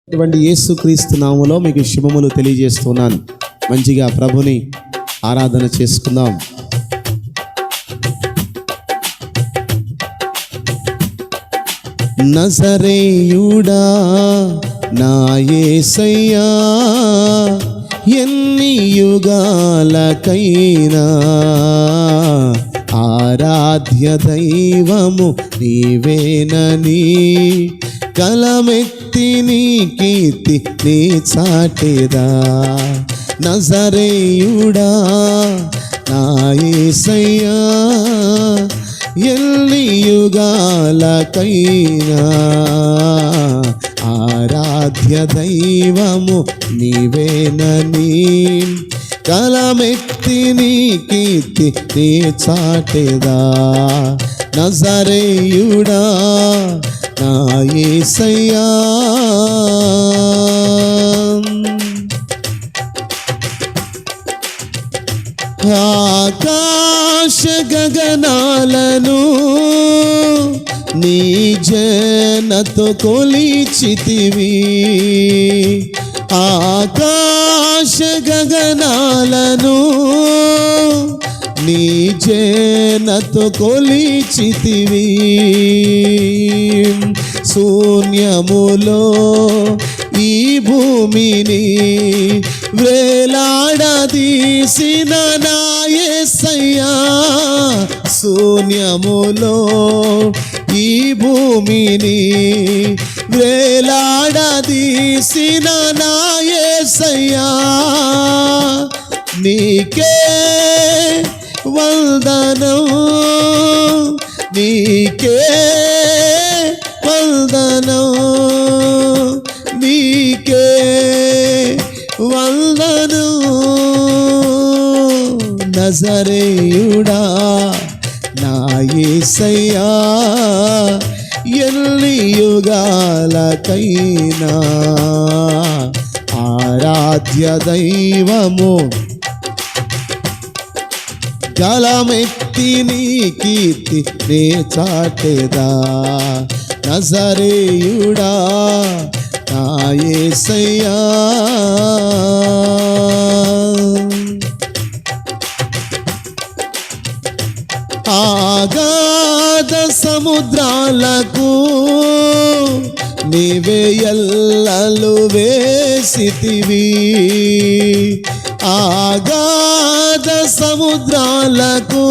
ఇటువంటి యేసుక్రీస్తు నామములో మీకు శుభములు తెలియజేస్తున్నాను. మంచిగా ప్రభుని ఆరాధన చేసుకుందాం. నజరేయుడా నా యేసయ్యా, ఎన్ని యుగాలకైనా ఆరాధ్య దైవము నీవేనని కలమెత్తి నీ కీర్తి నీ చాటెదా. నజరేయుడా నా యేసయ్యా, ఎన్ని యుగాలకైనా ఆరాధ్య దైవము నీవేనని కలమెత్తి నీ కీర్తి నీ చాటెదా. నజరేయుడా నా యేసయ్యా, ఆకాశ గగనాలను నీ జనతో కొలిచితివి. ఆకాశ గగనాలను నీ జనతో కొలిచితివి. శూన్యములో ఈ భూమిని వేలాడదీసిన నా యేసయ్యా, శూన్యములో ఈ భూమిని వేలాడదీసిన నా యేసయ్యా, నీకే వందనం, నీకే వందనం, నీకే వందనం. నజరేయుడా నా యేసయ్యా, ఎన్ని యుగాలకైనా ఆరాధ్య దైవము గలమెత్తి నీ కీర్తి నే చాటెదా. నజరేయుడా నా యేసయ్యా, ఆగాధ సముద్రాలకు నీవే ఎల్లలు వేసితివి. ఆగాధ సముద్రాలకు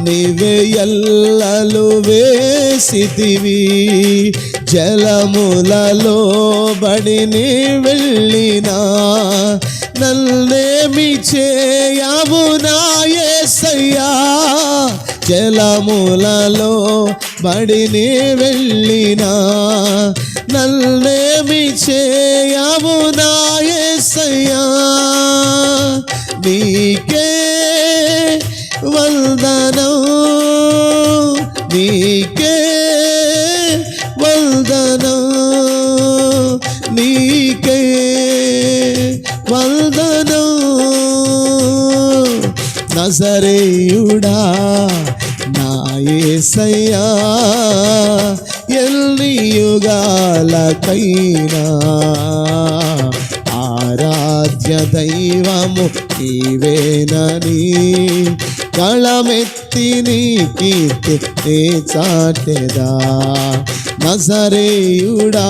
నీవే ఎల్లలు వేసితివి. జలములలో బడిని వెళ్ళినా నన్నేమి చేయవు నా యేసయ్యా. జలములలో బడిని వెళ్ళినా నన్నేమి చేయవు నా యేసయ్యా, నీకే వందనం, నీకే వందనం, నీకే వందనం. నజరేయుడా నా యేసయ్యా, ఎన్ని యుగాలకైనా ఆరాధ్య దైవము నీవేనని కళమెత్తి నీ కీర్తి నీ చాటెదా. నజరేయుడా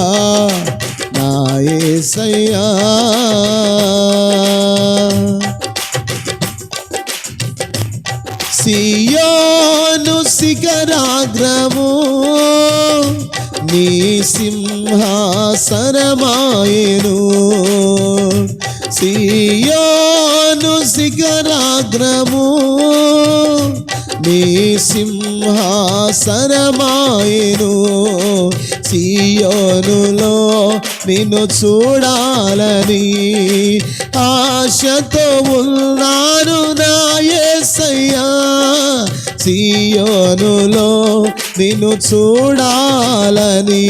నా యేసయ్యా, సియోను శిఖరాగ్రము నీ సింహాసనమాయెను. సియోను శిఖరాగ్రము నీ సింహాసనమాయెను. సియోనులో నిన్ను చూడాలని ఆశతో ఉన్నాను నా యేసయ్యా. సియోనులో నిన్ను చూడాలని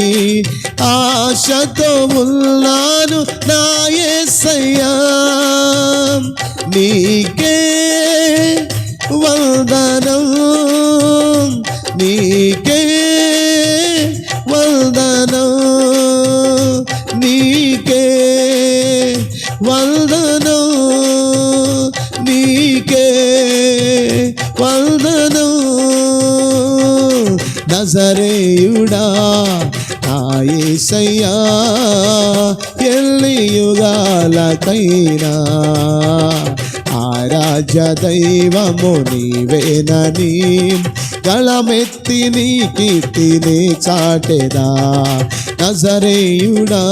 ఆశతో ఉన్నాను నా యేసయ్యా, నీకే వందనం, నీకే వందనం. నజరేయుడా నా యేసయ్యా ఎల్లి యుగాలకైనా ఆరాధ్య దైవము నీవేనని గళమెత్తి నీ కీర్తిని చాటెదా నజరేయుడా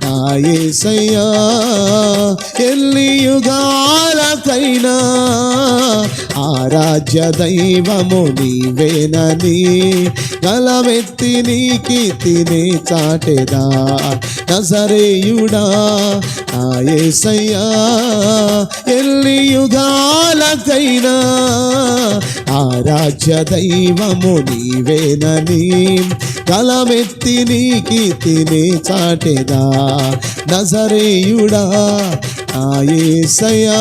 నా యేసయ్యా ఎల్లి యుగాలకైనా ఆరాధ్య దైవము నీవేనని గళమెత్తి నీ కీర్తిని చాటెదా నజరేయుడా నా యేసయ్యా ఎల్లి యుగాలకైనా ఆరాధ్య దైవము నీవేనని గళమెత్తి నీ కీర్తిని చాటెదా నజరేయుడా నా యేసయ్యా.